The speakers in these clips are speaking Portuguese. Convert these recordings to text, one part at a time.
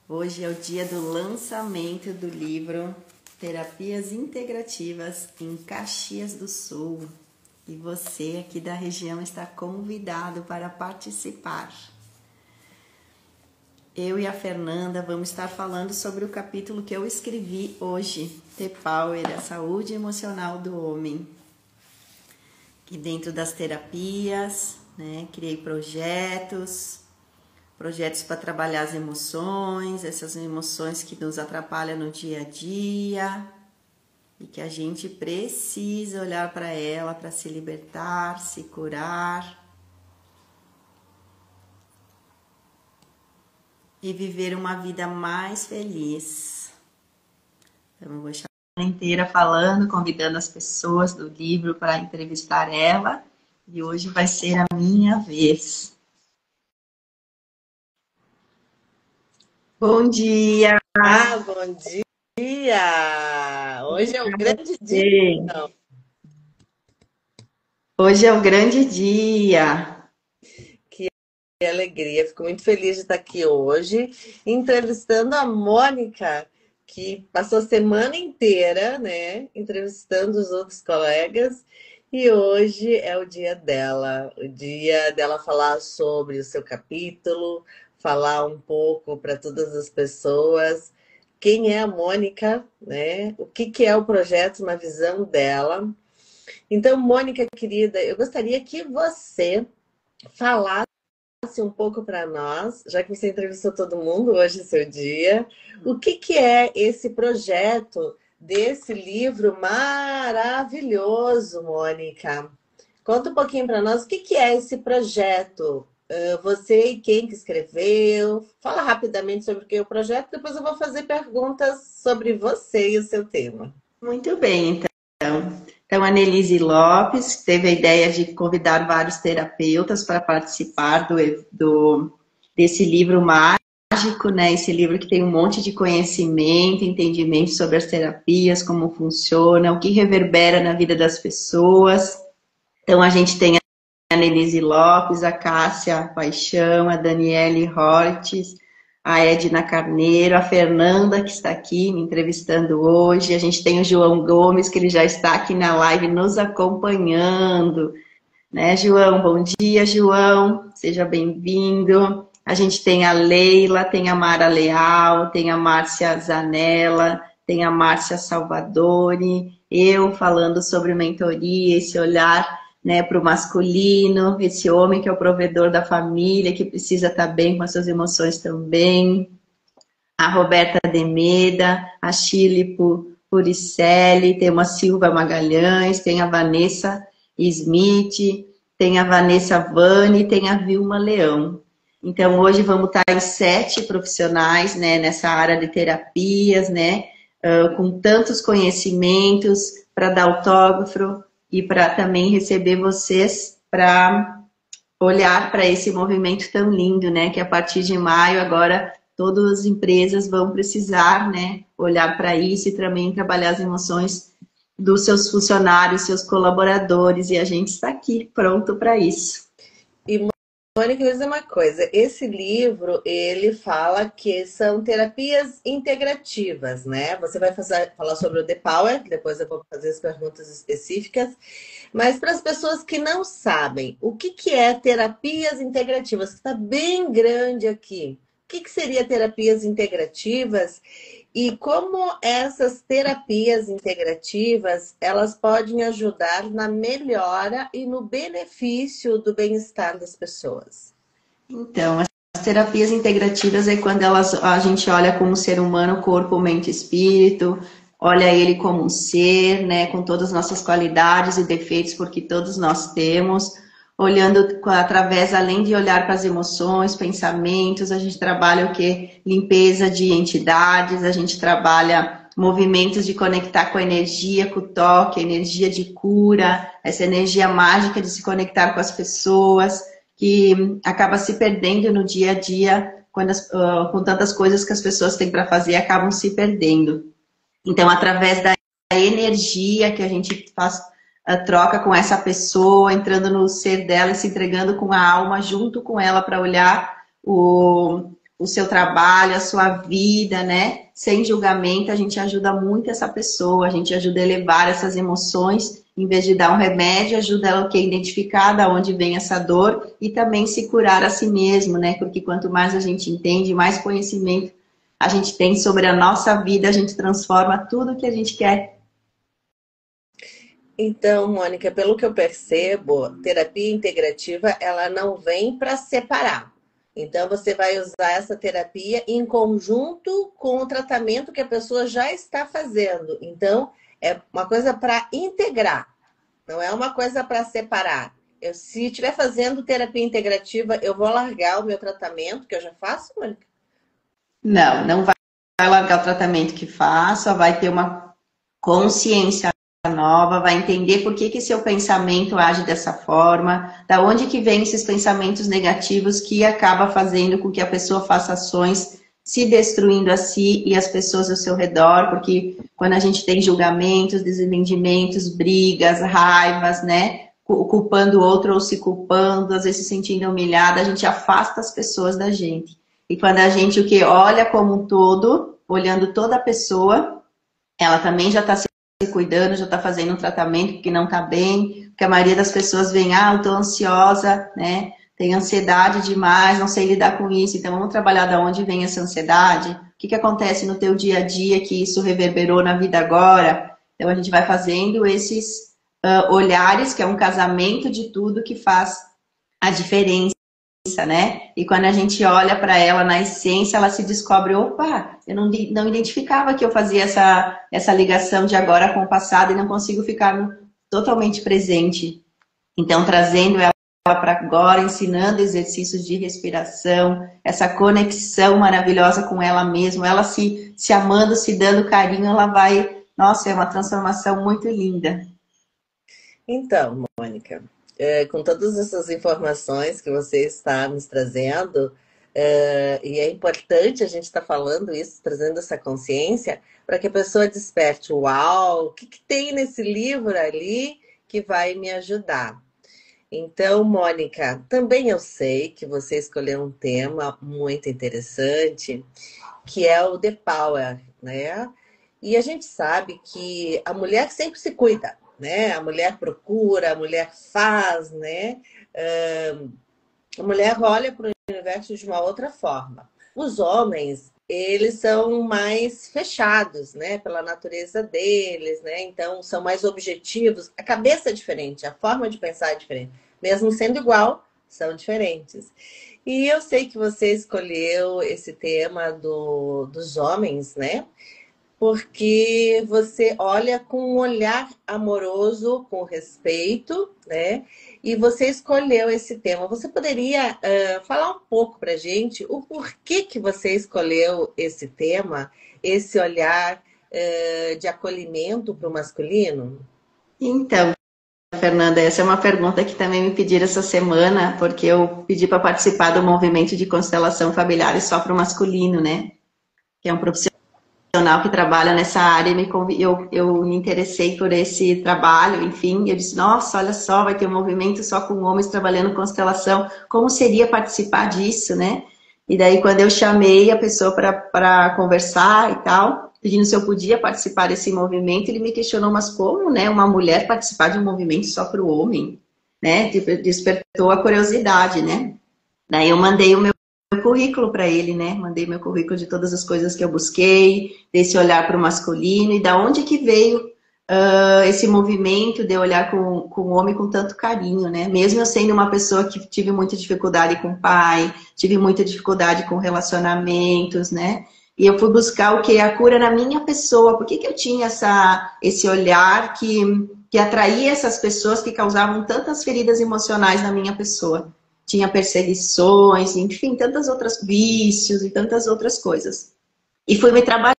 Hoje é o dia do lançamento do livro Terapias Integrativas em Caxias do Sul. E você aqui da região está convidado para participar. Eu e a Fernanda vamos estar falando sobre o capítulo que eu escrevi hoje, The Power, a saúde emocional do homem. Que dentro das terapias, criei projetos para trabalhar as emoções, essas emoções que nos atrapalham no dia a dia e que a gente precisa olhar para ela para se libertar, se curar e viver uma vida mais feliz. Então eu vou estar a semana inteira falando, convidando as pessoas do livro para entrevistar ela e hoje vai ser a minha vez. Bom dia! Bom dia! Hoje é o grande dia. Não. Hoje é o grande dia. Que alegria! Fico muito feliz de estar aqui hoje, entrevistando a Mônica, que passou a semana inteira, entrevistando os outros colegas. E hoje é o dia dela falar sobre o seu capítulo, falar um pouco para todas as pessoas quem é a Mônica, o que é o projeto na visão dela. Então, Mônica, querida, eu gostaria que você falasse um pouco para nós, já que você entrevistou todo mundo, hoje é seu dia, o que é esse projeto desse livro maravilhoso, Mônica? Conta um pouquinho para nós o que é esse projeto. Você e quem que escreveu? Fala rapidamente sobre o que é o projeto, depois eu vou fazer perguntas sobre você e o seu tema. Muito bem, então a Nelise Lopes teve a ideia de convidar vários terapeutas para participar desse livro mágico, Esse livro que tem um monte de conhecimento, entendimento sobre as terapias, como funciona, o que reverbera na vida das pessoas. Então a gente tem a Nelise Lopes, a Cássia Paixão, a Daniele Hortes, a Edna Carneiro, a Fernanda, que está aqui me entrevistando hoje. A gente tem o João Gomes, que ele já está aqui na live nos acompanhando. João? Bom dia, João. Seja bem-vindo. A gente tem a Leila, tem a Mara Leal, tem a Márcia Zanella, tem a Márcia Salvadori, eu falando sobre mentoria, esse olhar para o masculino, esse homem que é o provedor da família, que precisa estar bem com as suas emoções também. A Roberta Demeda, a Shirley Puricelli, tem uma Silva Magalhães, tem a Vanessa Smith, tem a Vanessa Vani, tem a Vilma Leão. Então, hoje vamos estar em 7 profissionais, nessa área de terapias, com tantos conhecimentos para dar autógrafo, e para também receber vocês para olhar para esse movimento tão lindo, que a partir de maio agora todas as empresas vão precisar, olhar para isso e também trabalhar as emoções dos seus funcionários, seus colaboradores, e a gente está aqui pronto para isso. E Mônica, me diz uma coisa, esse livro, ele fala que são terapias integrativas, Você vai falar sobre o The Power, depois eu vou fazer as perguntas específicas, mas para as pessoas que não sabem, o que é terapias integrativas? Está bem grande aqui. O que seria terapias integrativas? E como essas terapias integrativas, elas podem ajudar na melhora e no benefício do bem-estar das pessoas? Então, as terapias integrativas é quando a gente olha como ser humano, corpo, mente e espírito, olha ele como um ser, com todas as nossas qualidades e defeitos, porque todos nós temos, olhando através, além de olhar para as emoções, pensamentos, a gente trabalha o que? Limpeza de entidades, a gente trabalha movimentos de conectar com a energia, com o toque, energia de cura, essa energia mágica de se conectar com as pessoas, que acaba se perdendo no dia a dia, com tantas coisas que as pessoas têm para fazer, acabam se perdendo. Então, através da energia que a gente faz a troca com essa pessoa, entrando no ser dela e se entregando com a alma junto com ela para olhar o seu trabalho, a sua vida, né? Sem julgamento, a gente ajuda muito essa pessoa, a gente ajuda a elevar essas emoções, em vez de dar um remédio, ajuda ela a identificar de onde vem essa dor e também se curar a si mesmo, né? Porque quanto mais a gente entende, mais conhecimento a gente tem sobre a nossa vida, a gente transforma tudo que a gente quer. Então, Mônica, pelo que eu percebo, terapia integrativa, ela não vem para separar. Então, você vai usar essa terapia em conjunto com o tratamento que a pessoa já está fazendo. Então, é uma coisa para integrar, não é uma coisa para separar. Se estiver fazendo terapia integrativa, eu vou largar o meu tratamento, que eu já faço, Mônica? Não, não vai largar o tratamento que faz, só vai ter uma consciência nova, vai entender por que seu pensamento age dessa forma, da onde que vem esses pensamentos negativos que acaba fazendo com que a pessoa faça ações se destruindo a si e as pessoas ao seu redor, porque quando a gente tem julgamentos, desentendimentos, brigas, raivas, né, culpando o outro ou se culpando, às vezes se sentindo humilhada, a gente afasta as pessoas da gente. E quando a gente o que olha como um todo, olhando toda a pessoa, ela também já está se cuidando, já está fazendo um tratamento que não está bem, porque a maioria das pessoas vem, eu estou ansiosa, né? Tenho ansiedade demais, não sei lidar com isso, então vamos trabalhar de onde vem essa ansiedade, o que acontece no teu dia a dia que isso reverberou na vida agora. Então a gente vai fazendo esses olhares, que é um casamento de tudo que faz a diferença, né? E quando a gente olha para ela na essência, ela se descobre, opa, eu não identificava que eu fazia essa ligação de agora com o passado e não consigo ficar totalmente presente. Então, trazendo ela para agora, ensinando exercícios de respiração, essa conexão maravilhosa com ela mesma, ela se amando, se dando carinho, ela vai... Nossa, é uma transformação muito linda. Então, Mônica, com todas essas informações que você está nos trazendo, e é importante a gente estar falando isso, trazendo essa consciência, para que a pessoa desperte, uau, o que tem nesse livro ali que vai me ajudar? Então, Mônica, também eu sei que você escolheu um tema muito interessante, que é o The Power, né? E a gente sabe que a mulher sempre se cuida, né? A mulher procura, a mulher faz, né? A mulher olha para o universo de uma outra forma. Os homens, eles são mais fechados, né? Pela natureza deles, né? Então, são mais objetivos. A cabeça é diferente, a forma de pensar é diferente. Mesmo sendo igual, são diferentes. E eu sei que você escolheu esse tema dos homens, né? Porque você olha com um olhar amoroso, com respeito, né? E você escolheu esse tema. Você poderia falar um pouco para a gente o porquê que você escolheu esse tema, esse olhar de acolhimento para o masculino? Então, Fernanda, essa é uma pergunta que também me pediram essa semana, porque eu pedi para participar do movimento de constelação familiar só para o masculino, né? Que é um profissional que trabalha nessa área, e eu me interessei por esse trabalho, enfim, eu disse, nossa, olha só, vai ter um movimento só com homens trabalhando constelação, como seria participar disso, né? E daí, quando eu chamei a pessoa para conversar e tal, pedindo se eu podia participar desse movimento, ele me questionou, mas como, né, uma mulher participar de um movimento só para o homem, né? Despertou a curiosidade, né? Daí eu mandei o meu currículo para ele, né? Mandei meu currículo de todas as coisas que eu busquei, desse olhar para o masculino, e da onde que veio esse movimento de olhar com o homem com tanto carinho, né? Mesmo eu sendo uma pessoa que tive muita dificuldade com o pai, tive muita dificuldade com relacionamentos, né? E eu fui buscar o que? A cura na minha pessoa. Por que eu tinha esse olhar que atraía essas pessoas que causavam tantas feridas emocionais na minha pessoa? Tinha perseguições, enfim, tantas outras vícios e tantas outras coisas. E fui me trabalhando,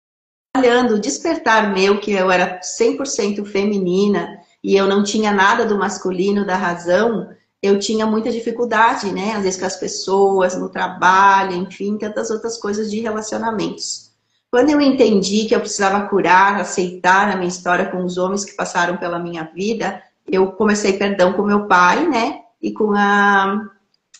o despertar meu, que eu era 100% feminina e eu não tinha nada do masculino, da razão, eu tinha muita dificuldade, né? Às vezes com as pessoas, no trabalho, enfim, tantas outras coisas de relacionamentos. Quando eu entendi que eu precisava curar, aceitar a minha história com os homens que passaram pela minha vida, eu comecei perdão com meu pai, né? E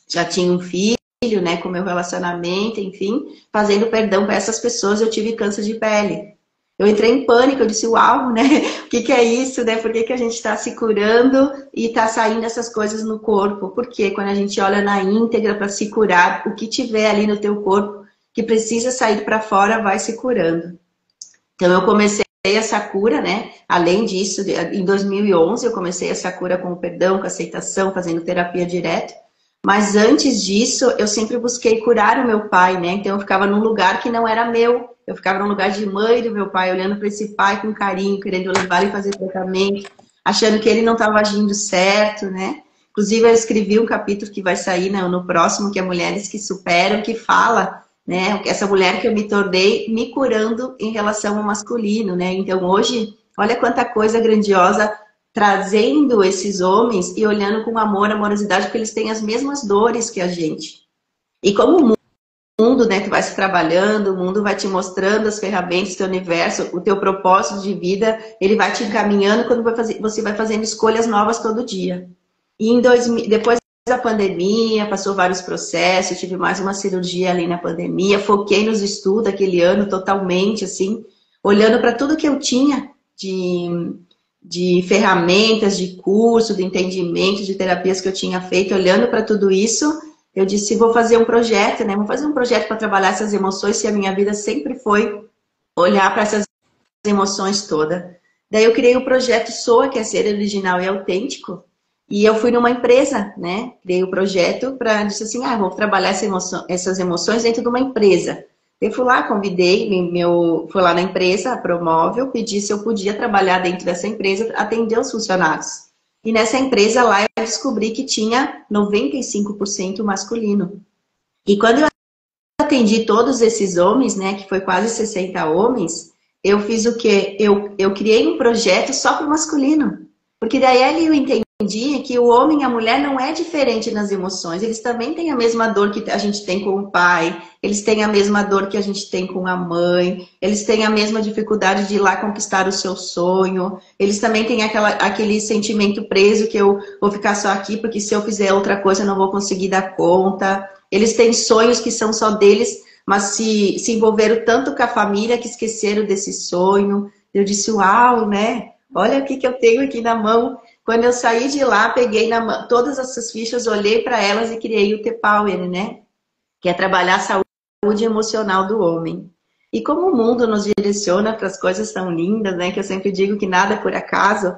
já tinha um filho, né, com o meu relacionamento, enfim, fazendo perdão para essas pessoas, eu tive câncer de pele. Eu entrei em pânico, eu disse, uau, né? O que é isso, né? Por que a gente está se curando e está saindo essas coisas no corpo? Porque quando a gente olha na íntegra para se curar, o que tiver ali no teu corpo que precisa sair para fora vai se curando. Então eu comecei essa cura, né? Além disso, em 2011 eu comecei essa cura com o perdão, com a aceitação, fazendo terapia direto. Mas antes disso, eu sempre busquei curar o meu pai, né? Então eu ficava num lugar que não era meu. Eu ficava no lugar de mãe do meu pai, olhando para esse pai com carinho, querendo levar ele a fazer tratamento, achando que ele não estava agindo certo, né? Inclusive, eu escrevi um capítulo que vai sair no próximo, que é Mulheres que Superam, que fala, né? Essa mulher que eu me tornei me curando em relação ao masculino, né? Então, hoje, olha quanta coisa grandiosa trazendo esses homens e olhando com amor, amorosidade, porque eles têm as mesmas dores que a gente. E como o mundo, né, tu vai se trabalhando, o mundo vai te mostrando as ferramentas do teu universo, o teu propósito de vida, ele vai te encaminhando quando você vai fazendo escolhas novas todo dia. E depois da pandemia, passou vários processos, eu tive mais uma cirurgia ali na pandemia, foquei nos estudos aquele ano totalmente, assim, olhando para tudo que eu tinha de ferramentas, de curso, de entendimento, de terapias que eu tinha feito, olhando para tudo isso, eu disse, vou fazer um projeto, né? Vou fazer um projeto para trabalhar essas emoções, se a minha vida sempre foi olhar para essas emoções todas. Daí eu criei o projeto SOA, que é Ser Original e Autêntico, e eu fui numa empresa, né? Criei o projeto para, disse assim, vou trabalhar essas emoções dentro de uma empresa. Eu fui lá, convidei, fui lá na empresa, a Promóvel, pedi se eu podia trabalhar dentro dessa empresa, atender os funcionários. E nessa empresa lá eu descobri que tinha 95% masculino. E quando eu atendi todos esses homens, né, que foi quase 60 homens, eu fiz o quê? Eu criei um projeto só para o masculino. Porque daí ali eu entendi que o homem e a mulher não é diferente nas emoções. Eles também têm a mesma dor que a gente tem com o pai, eles têm a mesma dor que a gente tem com a mãe, eles têm a mesma dificuldade de ir lá conquistar o seu sonho, eles também têm aquele sentimento preso que eu vou ficar só aqui porque se eu fizer outra coisa eu não vou conseguir dar conta. Eles têm sonhos que são só deles, mas se envolveram tanto com a família que esqueceram desse sonho. Eu disse, uau, né? Olha o que eu tenho aqui na mão. Quando eu saí de lá, peguei todas essas fichas, olhei para elas e criei o T-Power, né? Que é trabalhar a saúde emocional do homem. E como o mundo nos direciona para as coisas tão lindas, né? Que eu sempre digo que nada é por acaso.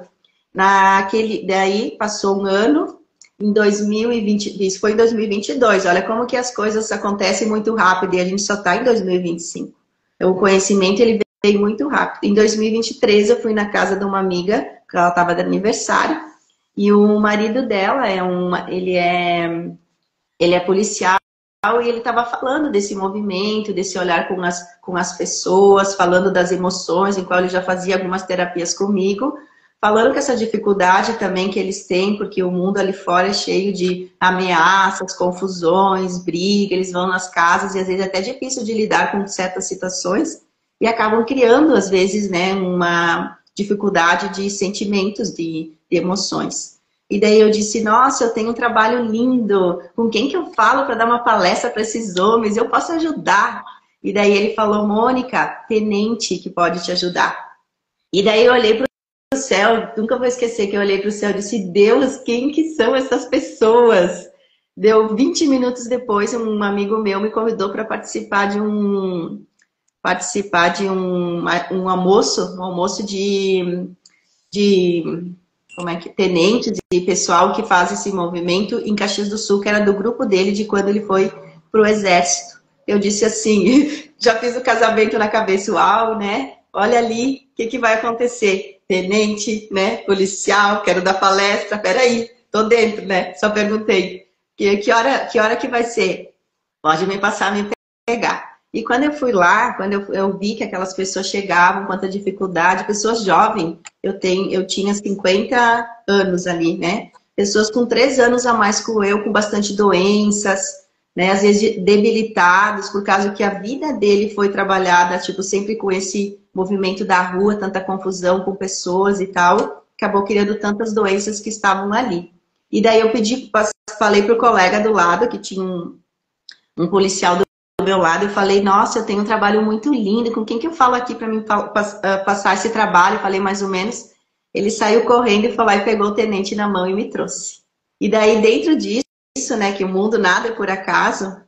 Daí passou um ano, em 2020, isso foi em 2022. Olha como que as coisas acontecem muito rápido e a gente só está em 2025. O conhecimento, ele veio muito rápido. Em 2023, eu fui na casa de uma amiga, que ela estava de aniversário, e o marido dela ele é policial, e ele estava falando desse movimento, desse olhar com as pessoas, falando das emoções, em qual ele já fazia algumas terapias comigo, falando que essa dificuldade também que eles têm, porque o mundo ali fora é cheio de ameaças, confusões, briga, eles vão nas casas e às vezes é até difícil de lidar com certas situações e acabam criando, às vezes, né, uma dificuldade de sentimentos, de emoções. E daí eu disse, nossa, eu tenho um trabalho lindo, com quem que eu falo para dar uma palestra para esses homens? Eu posso ajudar. E daí ele falou, Mônica, tenente que pode te ajudar. E daí eu olhei para o céu, nunca vou esquecer que eu olhei para o céu e disse, Deus, quem que são essas pessoas? Deu 20 minutos depois, um amigo meu me convidou para participar de um almoço de tenentes e pessoal que faz esse movimento em Caxias do Sul, que era do grupo dele de quando ele foi para o exército. Eu disse assim, já fiz o casamento na cabeça, uau, né? Olha ali, o que vai acontecer? Tenente, né? Policial, quero dar palestra, peraí, tô dentro, né? Só perguntei, que hora que vai ser? Pode me passar, me pegar. E quando eu fui lá, quando eu vi que aquelas pessoas chegavam, quanta dificuldade, pessoas jovens, eu tinha 50 anos ali, né? Pessoas com 3 anos a mais que eu, com bastante doenças, né? Às vezes debilitados, por causa que a vida dele foi trabalhada, tipo, sempre com esse movimento da rua, tanta confusão com pessoas e tal, acabou criando tantas doenças que estavam ali. E daí eu falei pro colega do lado, que tinha um policial do meu lado, eu falei, nossa, eu tenho um trabalho muito lindo, com quem que eu falo aqui para mim passar esse trabalho? Eu falei mais ou menos. Ele saiu correndo e foi lá e pegou o tenente na mão e me trouxe. E daí, dentro disso, né, que o mundo nada é por acaso,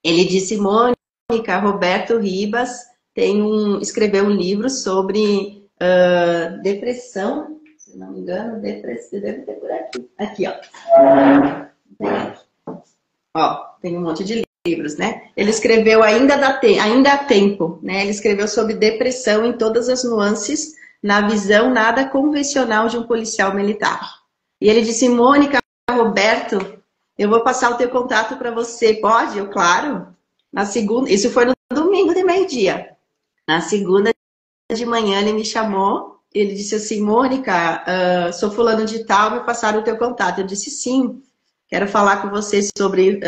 ele disse, Mônica, Roberto Ribas escreveu um livro sobre depressão, se não me engano, depressão, deve ter por aqui. Aqui, ó. Ó, tem um monte de livros, né? Ele escreveu Ainda há Tempo, né? Ele escreveu sobre depressão em todas as nuances, na visão nada convencional de um policial militar. E ele disse, Mônica, Roberto, eu vou passar o teu contato para você. Pode? Eu, claro. Na segunda, isso foi no domingo de meio-dia. Na segunda de manhã ele me chamou, ele disse assim, Mônica, sou fulano de tal, me passaram o teu contato. Eu disse, sim, quero falar com você sobre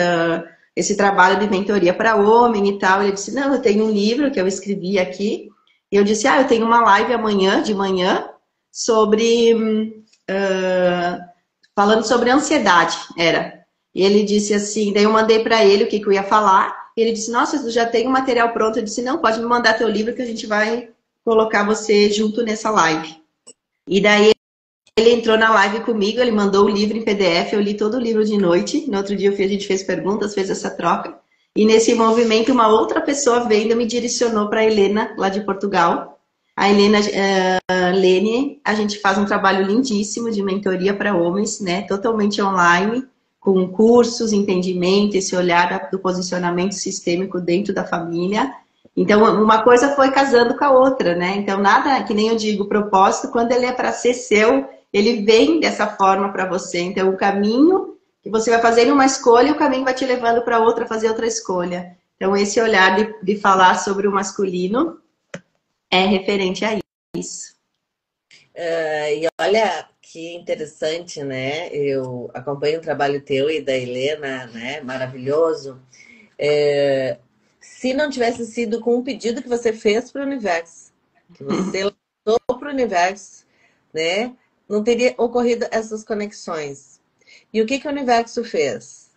esse trabalho de mentoria para homem e tal. Ele disse, não, eu tenho um livro que eu escrevi aqui. E eu disse, eu tenho uma live amanhã, de manhã, sobre... falando sobre ansiedade, era. E ele disse assim, daí eu mandei para ele o que eu ia falar. E ele disse, nossa, eu já tenho o material pronto. Eu disse, não, pode me mandar teu livro que a gente vai colocar você junto nessa live. E daí ele entrou na live comigo, ele mandou o livro em PDF, eu li todo o livro de noite. No outro dia a gente fez perguntas, fez essa troca. E nesse movimento, uma outra pessoa vendo me direcionou para a Helena, lá de Portugal. A Helena Lene, a gente faz um trabalho lindíssimo de mentoria para homens, né? Totalmente online, com cursos, entendimento, esse olhar do posicionamento sistêmico dentro da família. Então, uma coisa foi casando com a outra, né? Então, nada, que nem eu digo, propósito, quando ele é para ser seu, ele vem dessa forma para você. Então, o caminho que você vai fazer uma escolha, o caminho vai te levando para outra, fazer outra escolha. Então, esse olhar de falar sobre o masculino é referente a isso. E olha que interessante, né? Eu acompanho o trabalho teu e da Helena, né? Maravilhoso. Se não tivesse sido com um pedido que você fez para o universo, que você lançou para o universo, né? Não teria ocorrido essas conexões. E o que o universo fez?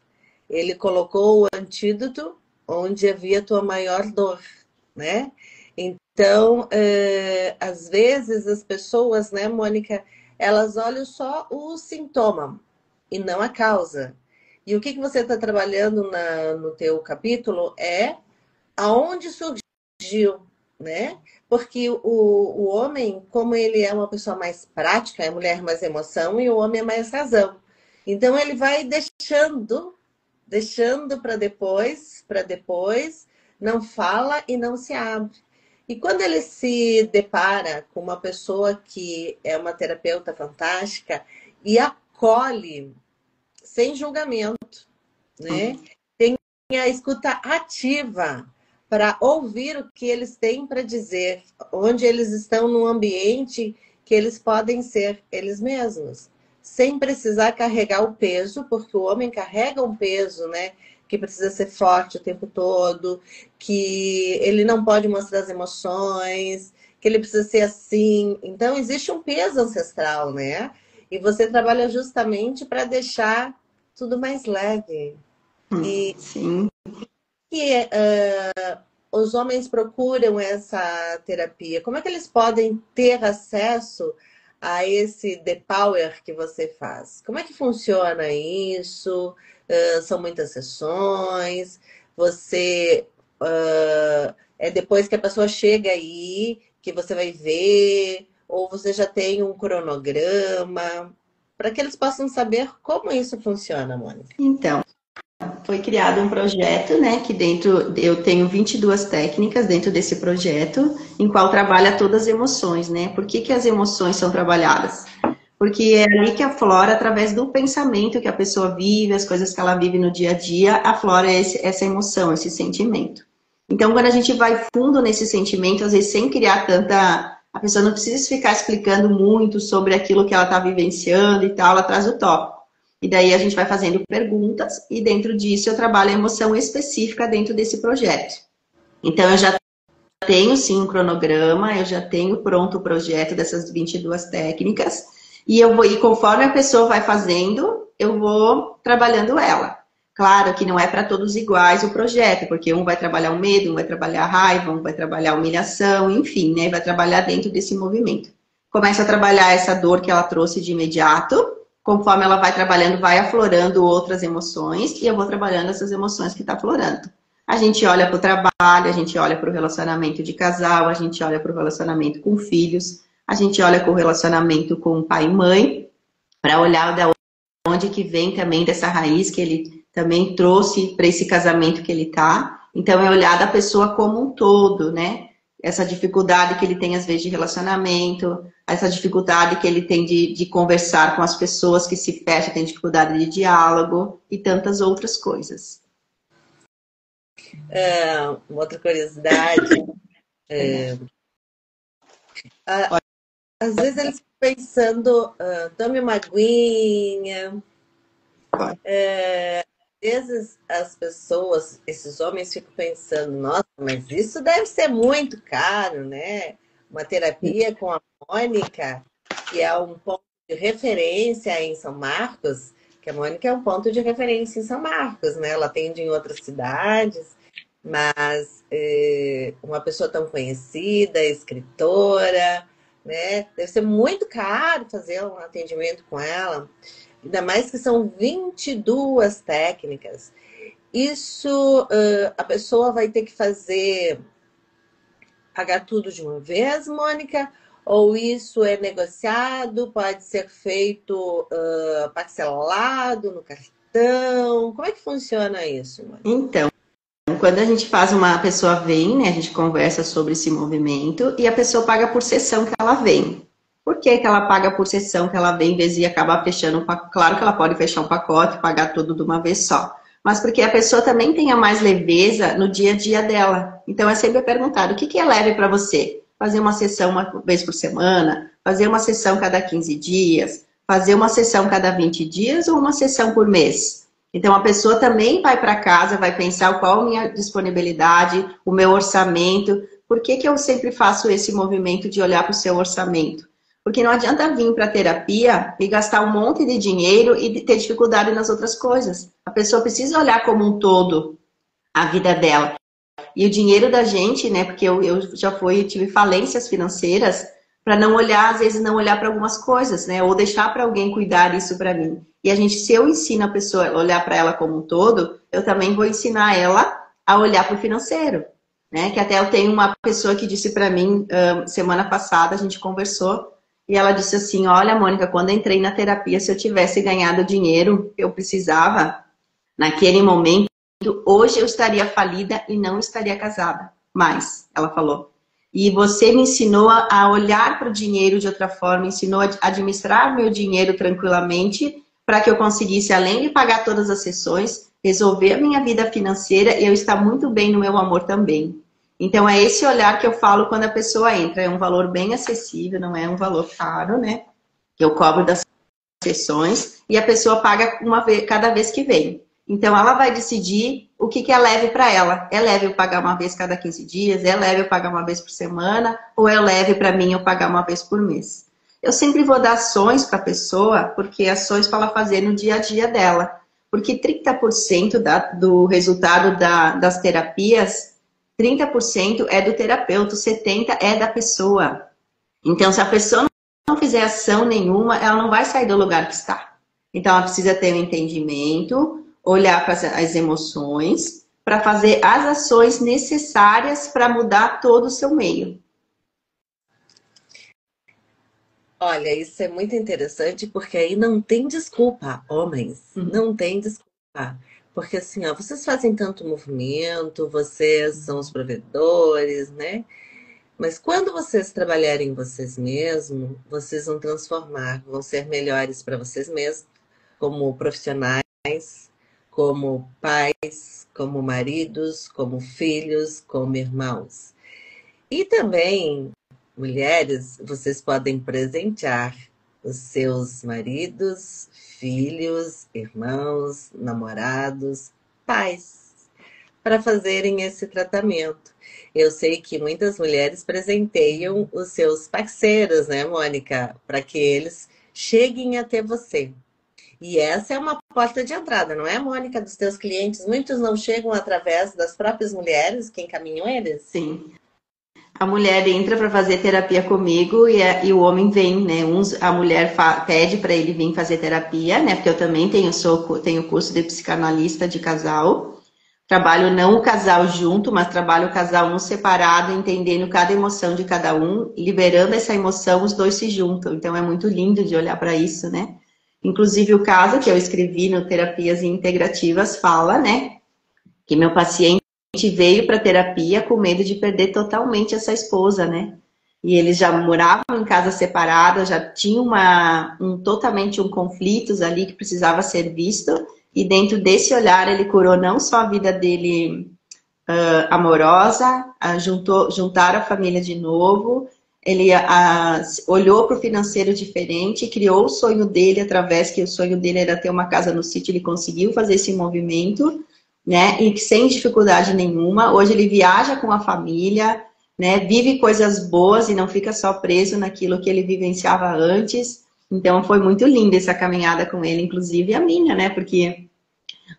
Ele colocou o antídoto onde havia a tua maior dor, né? Então, às vezes as pessoas, né, Mônica, elas olham só o sintoma e não a causa. E o que você está trabalhando no teu capítulo é aonde surgiu, né? Porque o homem, como ele é uma pessoa mais prática, a mulher mais emoção e o homem é mais razão. Então ele vai deixando para depois, não fala e não se abre. E quando ele se depara com uma pessoa que é uma terapeuta fantástica e acolhe sem julgamento, né? Tem a escuta ativa para ouvir o que eles têm para dizer, onde eles estão num ambiente que eles podem ser eles mesmos, sem precisar carregar o peso, porque o homem carrega um peso, né? Que precisa ser forte o tempo todo, que ele não pode mostrar as emoções, que ele precisa ser assim. Então, existe um peso ancestral, né? E você trabalha justamente para deixar tudo mais leve. Sim. E os homens procuram essa terapia. Como é que eles podem ter acesso a esse The Power que você faz? Como é que funciona isso? São muitas sessões? Você é depois que a pessoa chega aí que você vai ver? Ou você já tem um cronograma? Para que eles possam saber como isso funciona, Mônica. Então, foi criado um projeto, né, que dentro, eu tenho 22 técnicas dentro desse projeto, em qual trabalha todas as emoções, né? Por que as emoções são trabalhadas? Porque é ali que aflora, através do pensamento que a pessoa vive, as coisas que ela vive no dia a dia, aflora essa emoção, esse sentimento. Então, quando a gente vai fundo nesse sentimento, às vezes sem criar tanta... A pessoa não precisa ficar explicando muito sobre aquilo que ela está vivenciando e tal, ela traz o tópico. E daí a gente vai fazendo perguntas e dentro disso eu trabalho a emoção específica dentro desse projeto. Então eu já tenho sim um cronograma, eu já tenho pronto o projeto dessas 22 técnicas e conforme a pessoa vai fazendo, eu vou trabalhando ela. Claro que não é para todos iguais o projeto, porque um vai trabalhar o medo, um vai trabalhar a raiva, um vai trabalhar a humilhação, enfim, né? Vai trabalhar dentro desse movimento. Começa a trabalhar essa dor que ela trouxe de imediato, conforme ela vai trabalhando, vai aflorando outras emoções, e eu vou trabalhando essas emoções que está aflorando. A gente olha para o trabalho, a gente olha para o relacionamento de casal, a gente olha para o relacionamento com filhos, a gente olha para o relacionamento com pai e mãe, para olhar da onde que vem também dessa raiz que ele também trouxe para esse casamento que ele tá. Então é olhar da pessoa como um todo, né? Essa dificuldade que ele tem às vezes de relacionamento, essa dificuldade que ele tem de conversar com as pessoas que se fecham, tem dificuldade de diálogo e tantas outras coisas. Uma outra curiosidade, às vezes eles ficam pensando, tome uma aguinha. Às vezes as pessoas, esses homens ficam pensando, nossa, mas isso deve ser muito caro, né? Uma terapia com a Mônica, que é um ponto de referência em São Marcos, que a Mônica é um ponto de referência em São Marcos, né? Ela atende em outras cidades, mas uma pessoa tão conhecida, escritora, né? Deve ser muito caro fazer um atendimento com ela. Ainda mais que são 22 técnicas. Isso a pessoa vai ter que pagar tudo de uma vez, Mônica? Ou isso é negociado, pode ser feito parcelado no cartão? Como é que funciona isso, Mônica? Então, quando a gente faz uma pessoa vem, né, a gente conversa sobre esse movimento e a pessoa paga por sessão que ela vem. Por que ela paga por sessão que ela vem, em vez de acabar fechando um pacote? Claro que ela pode fechar um pacote, pagar tudo de uma vez só. Mas porque a pessoa também tenha mais leveza no dia a dia dela. Então é sempre perguntado, o que é leve para você? Fazer uma sessão uma vez por semana? Fazer uma sessão cada 15 dias? Fazer uma sessão cada 20 dias ou uma sessão por mês? Então a pessoa também vai para casa, vai pensar qual a minha disponibilidade, o meu orçamento. Por que eu sempre faço esse movimento de olhar para o seu orçamento? Porque não adianta vir para a terapia e gastar um monte de dinheiro e ter dificuldade nas outras coisas. A pessoa precisa olhar como um todo a vida dela. E o dinheiro da gente, né? Porque eu já tive falências financeiras para não olhar, às vezes não olhar para algumas coisas, né? Ou deixar para alguém cuidar isso para mim. E a gente, se eu ensino a pessoa a olhar para ela como um todo, eu também vou ensinar ela a olhar para o financeiro. Né? Que até eu tenho uma pessoa que disse para mim, semana passada, a gente conversou, e ela disse assim, olha, Mônica, quando eu entrei na terapia, se eu tivesse ganhado o dinheiro que eu precisava, naquele momento, hoje eu estaria falida e não estaria casada. Mas, ela falou, e você me ensinou a olhar para o dinheiro de outra forma, ensinou a administrar meu dinheiro tranquilamente, para que eu conseguisse, além de pagar todas as sessões, resolver a minha vida financeira e eu estar muito bem no meu amor também. Então, é esse olhar que eu falo quando a pessoa entra. É um valor bem acessível, não é um valor caro, né? Que eu cobro das sessões e a pessoa paga cada vez que vem. Então, ela vai decidir o que é leve para ela. É leve eu pagar uma vez cada 15 dias? É leve eu pagar uma vez por semana? Ou é leve para mim eu pagar uma vez por mês? Eu sempre vou dar ações para a pessoa, porque ações para ela fazer no dia a dia dela. Porque 30% do resultado das terapias 30% é do terapeuta, 70% é da pessoa. Então, se a pessoa não fizer ação nenhuma, ela não vai sair do lugar que está. Então, ela precisa ter um entendimento, olhar para as emoções, para fazer as ações necessárias para mudar todo o seu meio. Olha, isso é muito interessante, porque aí não tem desculpa, homens. Não tem desculpa. Porque assim, ó, vocês fazem tanto movimento, vocês são os provedores, né? Mas quando vocês trabalharem em vocês mesmos, vocês vão transformar, vão ser melhores para vocês mesmos, como profissionais, como pais, como maridos, como filhos, como irmãos. E também, mulheres, vocês podem presentear os seus maridos, filhos, irmãos, namorados, pais, para fazerem esse tratamento. Eu sei que muitas mulheres presenteiam os seus parceiros, né, Mônica? Para que eles cheguem até você. E essa é uma porta de entrada, não é, Mônica, dos teus clientes? Muitos não chegam através das próprias mulheres que encaminham eles? Sim. A mulher entra para fazer terapia comigo e o homem vem, né? A mulher pede para ele vir fazer terapia, né? Porque eu também tenho curso de psicanalista de casal. Trabalho não o casal junto, mas trabalho o casal um separado, entendendo cada emoção de cada um, liberando essa emoção, os dois se juntam. Então é muito lindo de olhar para isso, né? Inclusive o caso que eu escrevi no Terapias Integrativas fala, né? Que meu paciente veio para terapia com medo de perder totalmente essa esposa, né? E eles já moravam em casa separada, já tinham totalmente conflitos ali que precisava ser visto. E dentro desse olhar ele curou não só a vida dele amorosa, juntar a família de novo. Ele olhou para o financeiro diferente, criou o sonho dele através que o sonho dele era ter uma casa no sítio, ele conseguiu fazer esse movimento, né? E sem dificuldade nenhuma. Hoje ele viaja com a família, né? Vive coisas boas e não fica só preso naquilo que ele vivenciava antes. Então foi muito linda essa caminhada com ele, inclusive a minha, né? Porque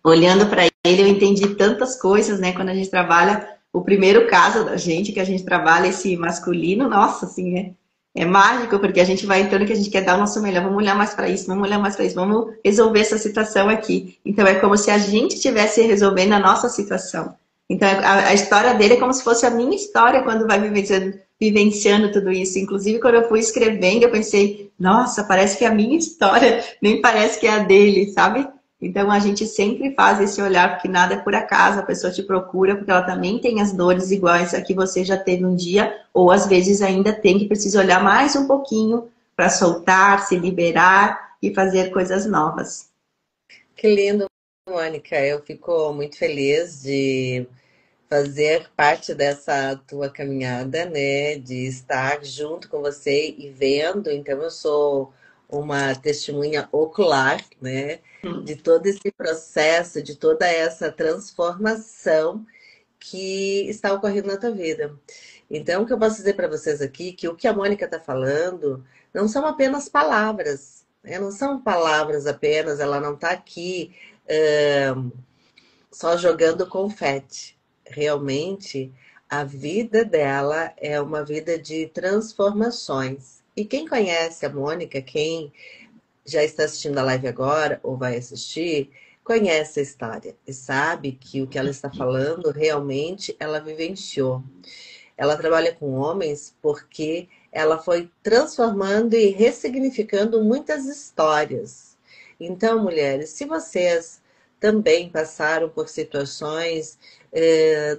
olhando para ele eu entendi tantas coisas, né? Quando a gente trabalha o primeiro caso da gente, que a gente trabalha esse masculino, nossa, assim, é mágico, porque a gente vai entrando que a gente quer dar o nosso melhor, vamos olhar mais para isso, vamos olhar mais para isso, vamos resolver essa situação aqui. Então é como se a gente estivesse resolvendo a nossa situação. Então a história dele é como se fosse a minha história quando vai vivenciando tudo isso. Inclusive quando eu fui escrevendo, eu pensei, nossa, parece que é a minha história, nem parece que é a dele, sabe? Então a gente sempre faz esse olhar, porque nada é por acaso, a pessoa te procura porque ela também tem as dores iguais a que você já teve um dia, ou às vezes ainda tem que precisa olhar mais um pouquinho para soltar, se liberar e fazer coisas novas. Que lindo, Mônica. Eu fico muito feliz de fazer parte dessa tua caminhada, né? De estar junto com você e vendo. Então, eu sou uma testemunha ocular, né? De todo esse processo, de toda essa transformação que está ocorrendo na tua vida. Então, o que eu posso dizer para vocês aqui, que o que a Mônica está falando não são apenas palavras, né? Não são palavras apenas, ela não está aqui só jogando confete. Realmente, a vida dela é uma vida de transformações. E quem conhece a Mônica, quem já está assistindo a live agora ou vai assistir, conhece a história e sabe que o que ela está falando realmente ela vivenciou. Ela trabalha com homens porque ela foi transformando e ressignificando muitas histórias. Então, mulheres, se vocês também passaram por situações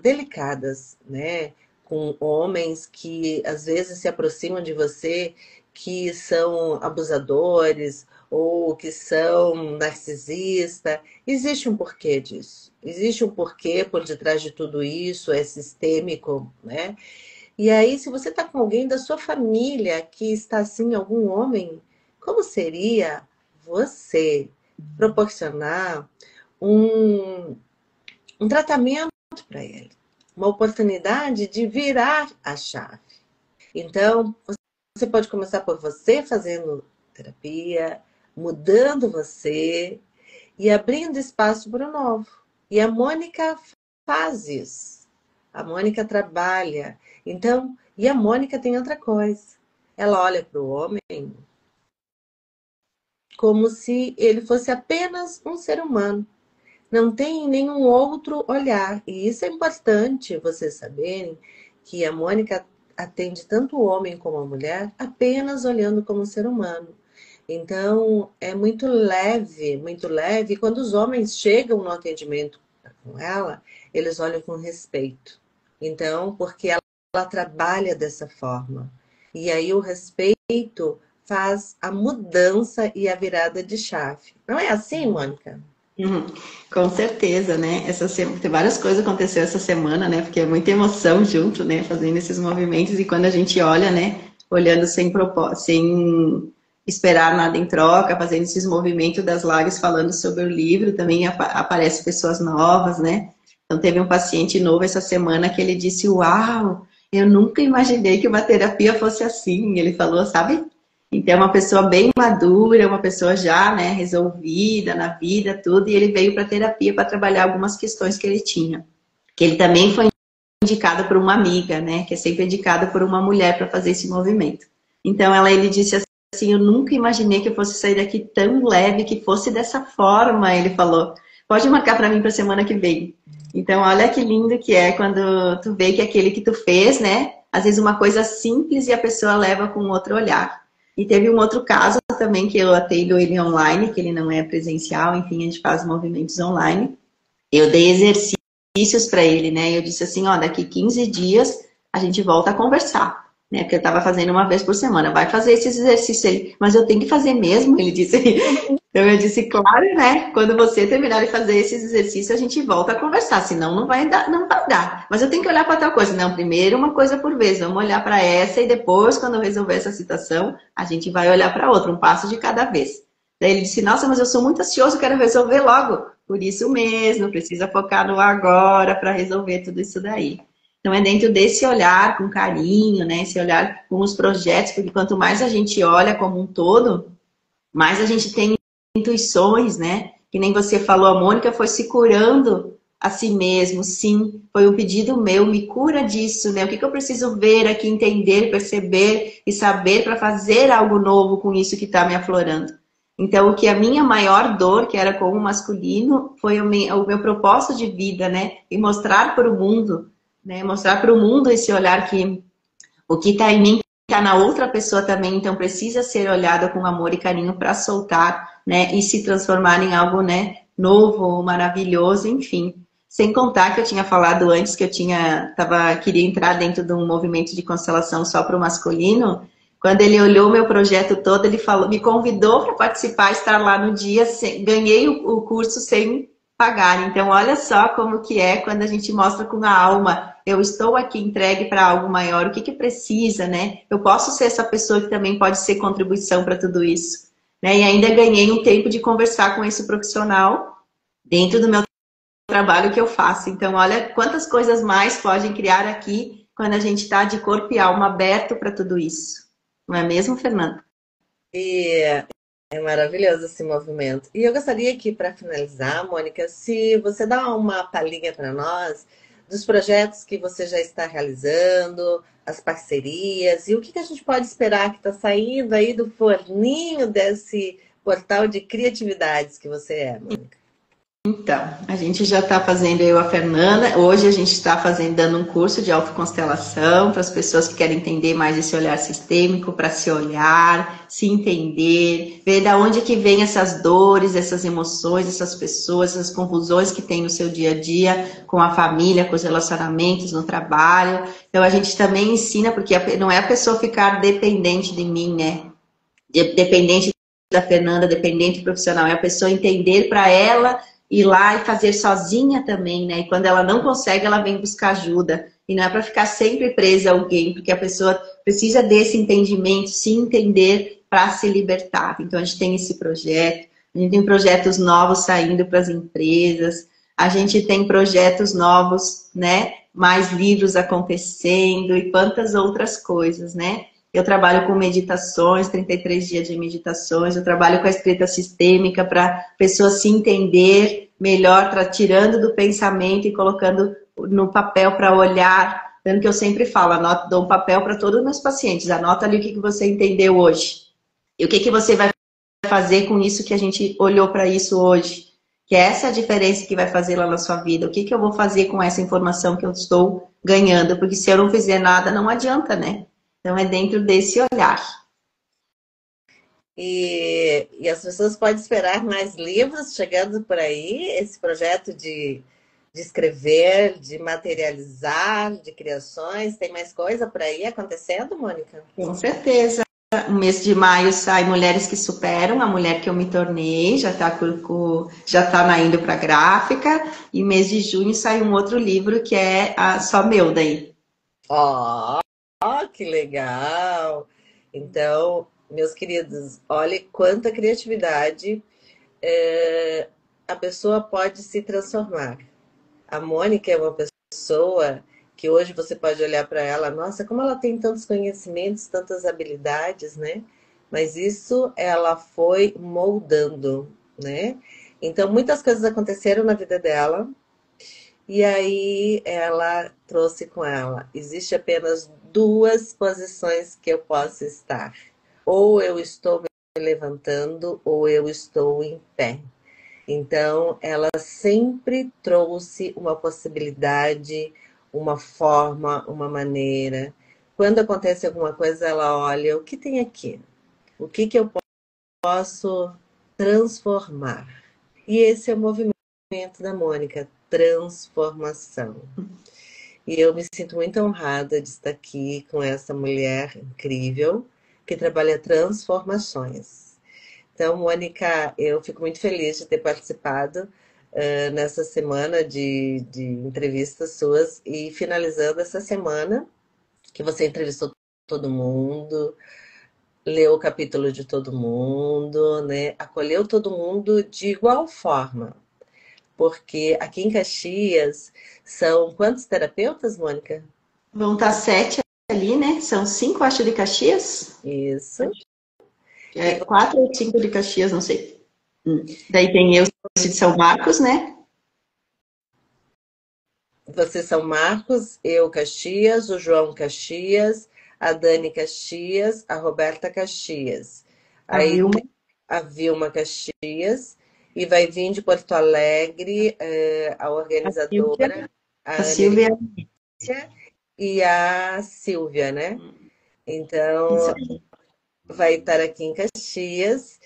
delicadas, né? Com homens que às vezes se aproximam de você, que são abusadores ou que são narcisistas. Existe um porquê disso. Existe um porquê por detrás de tudo isso, é sistêmico, né? E aí, se você está com alguém da sua família que está assim, algum homem, como seria você proporcionar um tratamento para ele? Uma oportunidade de virar a chave. Então, você pode começar por você fazendo terapia, mudando você e abrindo espaço para o novo. E a Mônica faz isso. A Mônica trabalha. Então, e a Mônica tem outra coisa. Ela olha para o homem como se ele fosse apenas um ser humano. Não tem nenhum outro olhar. E isso é importante vocês saberem, que a Mônica atende tanto o homem como a mulher apenas olhando como um ser humano. Então, é muito leve, muito leve. Quando os homens chegam no atendimento com ela, eles olham com respeito. Então, porque ela trabalha dessa forma. E aí o respeito faz a mudança e a virada de chave. Não é assim, Mônica? Com certeza, né? Tem várias coisas que aconteceram essa semana, né? Porque é muita emoção junto, né? Fazendo esses movimentos e quando a gente olha, né? Olhando sem propósito, sem esperar nada em troca, fazendo esses movimentos das lives, falando sobre o livro, também aparecem pessoas novas, né? Então teve um paciente novo essa semana que ele disse, uau, eu nunca imaginei que uma terapia fosse assim. Ele falou, sabe? Então, é uma pessoa bem madura, uma pessoa já, né, resolvida na vida, tudo, e ele veio para terapia para trabalhar algumas questões que ele tinha. Que ele também foi indicado por uma amiga, né, que é sempre indicado por uma mulher para fazer esse movimento. Então, ele disse assim, eu nunca imaginei que eu fosse sair daqui tão leve, que fosse dessa forma, ele falou. Pode marcar para mim para a semana que vem. Então, olha que lindo que é quando tu vê que aquele que tu fez, né, às vezes uma coisa simples e a pessoa leva com outro olhar. E teve um outro caso também que eu atendo ele online, que ele não é presencial, enfim, a gente faz movimentos online. Eu dei exercícios para ele, né? Eu disse assim, ó, daqui 15 dias a gente volta a conversar, né? Porque eu estava fazendo uma vez por semana. Vai fazer esses exercícios aí, mas eu tenho que fazer mesmo, ele disse. Então eu disse, claro, né? Quando você terminar de fazer esses exercícios, a gente volta a conversar, senão não vai dar, não vai dar. Mas eu tenho que olhar para outra coisa. Não, primeiro uma coisa por vez, vamos olhar para essa e depois, quando eu resolver essa situação, a gente vai olhar para outra, um passo de cada vez. Daí ele disse, nossa, mas eu sou muito ansioso, quero resolver logo. Por isso mesmo, precisa focar no agora para resolver tudo isso daí. Então é dentro desse olhar com carinho, né? Esse olhar com os projetos, porque quanto mais a gente olha como um todo, mais a gente tem intuições, né? Que nem você falou, a Mônica foi se curando a si mesmo, sim, foi um pedido meu, me cura disso, né? O que eu preciso ver aqui, entender, perceber e saber para fazer algo novo com isso que está me aflorando. Então, o que a minha maior dor, que era com o masculino, foi o meu propósito de vida, né? E mostrar para o mundo, né? Mostrar para o mundo esse olhar que o que está em mim está na outra pessoa também, então precisa ser olhado com amor e carinho para soltar, né? E se transformar em algo, né? Novo, maravilhoso, enfim. Sem contar que eu tinha falado antes que queria entrar dentro de um movimento de constelação só para o masculino. Quando ele olhou o meu projeto todo, ele falou, me convidou para participar, estar lá no dia, ganhei o curso sem pagar. Então, olha só como que é quando a gente mostra com a alma. Eu estou aqui entregue para algo maior. O que que precisa, né? Eu posso ser essa pessoa que também pode ser contribuição para tudo isso, né? E ainda ganhei um tempo de conversar com esse profissional dentro do meu trabalho que eu faço. Então, olha quantas coisas mais podem criar aqui quando a gente está de corpo e alma aberto para tudo isso. Não é mesmo, Fernanda? E é maravilhoso esse movimento. E eu gostaria que, para finalizar, Mônica, se você dá uma palhinha para nós dos projetos que você já está realizando, as parcerias, e o que que a gente pode esperar que está saindo aí do forninho desse portal de criatividades que você é, Mônica. Então, a gente já está fazendo, eu e a Fernanda, hoje a gente está dando um curso de autoconstelação para as pessoas que querem entender mais esse olhar sistêmico, para se olhar, se entender, ver de onde que vem essas dores, essas emoções, essas pessoas, essas confusões que tem no seu dia a dia, com a família, com os relacionamentos, no trabalho. Então, a gente também ensina, porque não é a pessoa ficar dependente de mim, né? Dependente da Fernanda, dependente profissional, é a pessoa entender para ela ir lá e fazer sozinha também, né? E quando ela não consegue, ela vem buscar ajuda. E não é para ficar sempre presa a alguém, porque a pessoa precisa desse entendimento, se entender para se libertar. Então a gente tem esse projeto, a gente tem projetos novos saindo para as empresas, a gente tem projetos novos, né? Mais livros acontecendo e quantas outras coisas, né? Eu trabalho com meditações, 33 dias de meditações, eu trabalho com a escrita sistêmica para a pessoa se entender melhor, tirando do pensamento e colocando no papel para olhar. Tanto que eu sempre falo, dou um papel para todos os meus pacientes, anota ali o que você entendeu hoje. E o que você vai fazer com isso que a gente olhou para isso hoje. Que essa é a diferença que vai fazer lá na sua vida. O que eu vou fazer com essa informação que eu estou ganhando? Porque se eu não fizer nada, não adianta, né? Então, é dentro desse olhar. E as pessoas podem esperar mais livros chegando por aí, esse projeto de escrever, de materializar, de criações. Tem mais coisa por aí acontecendo, Mônica? Com certeza. No mês de maio sai Mulheres que Superam, a mulher que eu me tornei, já está indo para a gráfica. E mês de junho sai um outro livro que é só meu daí. Ó, que legal! Então, meus queridos, olhe quanta criatividade a pessoa pode se transformar. A Mônica é uma pessoa que hoje você pode olhar para ela, nossa, como ela tem tantos conhecimentos, tantas habilidades, né? mas isso ela foi moldando, né? Então, muitas coisas aconteceram na vida dela, e aí ela trouxe com ela: existe apenas duas posições que eu posso estar. Ou eu estou me levantando, ou eu estou em pé. Então, ela sempre trouxe uma possibilidade, uma forma, uma maneira. Quando acontece alguma coisa, ela olha: o que tem aqui? O que que eu posso transformar? E esse é o movimento da Mônica, transformação. E eu me sinto muito honrada de estar aqui com essa mulher incrível que trabalha transformações. Então, Mônica, eu fico muito feliz de ter participado nessa semana de entrevistas suas e finalizando essa semana que você entrevistou todo mundo, leu o capítulo de todo mundo, né? Acolheu todo mundo de igual forma. Porque aqui em Caxias são quantos terapeutas, Mônica? Vão estar 7 ali, né? São 5, acho, de Caxias. Isso. É, 4 ou 5 de Caxias, não sei. Daí tem eu de São Marcos, né? Vocês são Marcos, eu Caxias, o João Caxias, a Dani Caxias, a Roberta Caxias. A Aí Vilma. tem a Vilma Caxias e vai vir de Porto Alegre a A Silvia. organizadora, a A Ana Silvia. e a Silvia, né? Isso Então, aí. vai estar aqui em Caxias,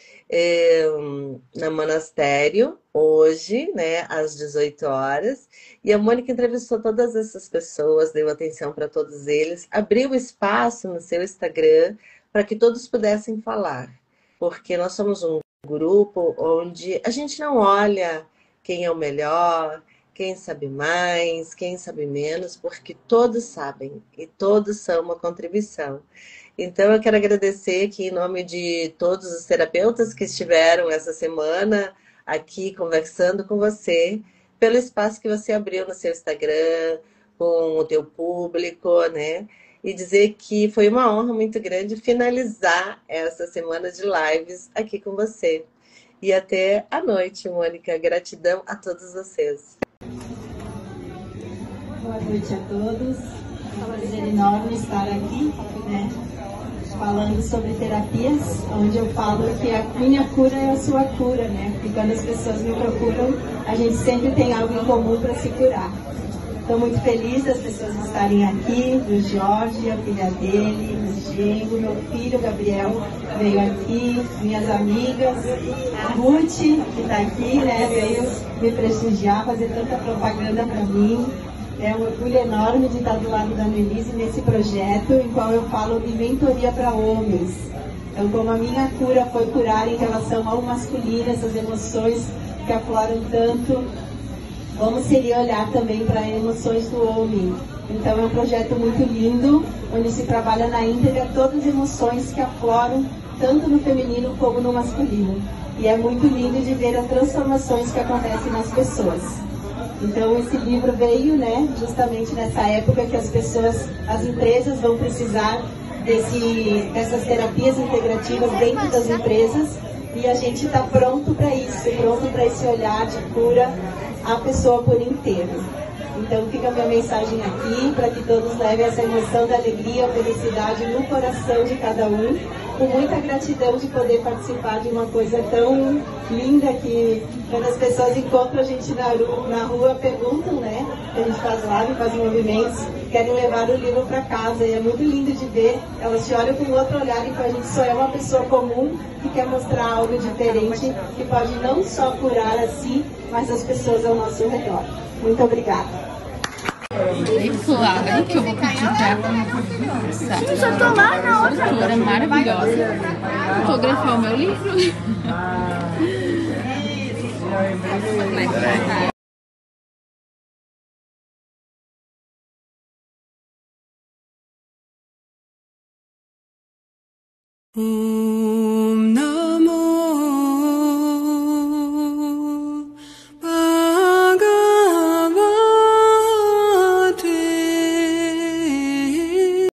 na Monastério, hoje, né, às 18 horas. E a Mônica entrevistou todas essas pessoas, deu atenção para todos eles, abriu espaço no seu Instagram para que todos pudessem falar. Porque nós somos um grupo onde a gente não olha quem é o melhor, quem sabe mais, quem sabe menos, porque todos sabem e todos são uma contribuição. Então, eu quero agradecer aqui em nome de todos os terapeutas que estiveram essa semana aqui conversando com você, pelo espaço que você abriu no seu Instagram, com o teu público, né? E dizer que foi uma honra muito grande finalizar essa semana de lives aqui com você. E até a noite, Mônica. Gratidão a todos vocês. Boa noite a todos. É um prazer enorme estar aqui, né? Falando sobre terapias, onde eu falo que a minha cura é a sua cura, né? Porque quando as pessoas me procuram, a gente sempre tem algo em comum para se curar. Estou muito feliz das pessoas estarem aqui, do Jorge, a filha dele, o Diego, meu filho Gabriel veio aqui, minhas amigas, a Ruth, que está aqui, né? Veio me prestigiar, fazer tanta propaganda para mim. É um orgulho enorme de estar do lado da Annelise nesse projeto, em qual eu falo de mentoria para homens. Então, como a minha cura foi curar em relação ao masculino, essas emoções que afloram tanto, como seria olhar também para emoções do homem? Então, é um projeto muito lindo, onde se trabalha na íntegra todas as emoções que afloram, tanto no feminino como no masculino. E é muito lindo de ver as transformações que acontecem nas pessoas. Então, esse livro veio, né, justamente nessa época que as pessoas, as empresas vão precisar dessas terapias integrativas dentro das empresas, e a gente está pronto para isso, pronto para esse olhar de cura à pessoa por inteiro. Então, fica a minha mensagem aqui para que todos levem essa emoção da alegria, felicidade no coração de cada um, com muita gratidão de poder participar de uma coisa tão linda que, quando as pessoas encontram a gente na rua, perguntam, né? A gente faz live, faz movimentos, querem levar o livro para casa, e é muito lindo de ver. Elas te olham com outro olhar, e a gente só é uma pessoa comum que quer mostrar algo diferente, que pode não só curar a si, mas as pessoas ao nosso redor. Muito obrigada. E claro que eu vou criticar essa autora maravilhosa fotografar o meu livro.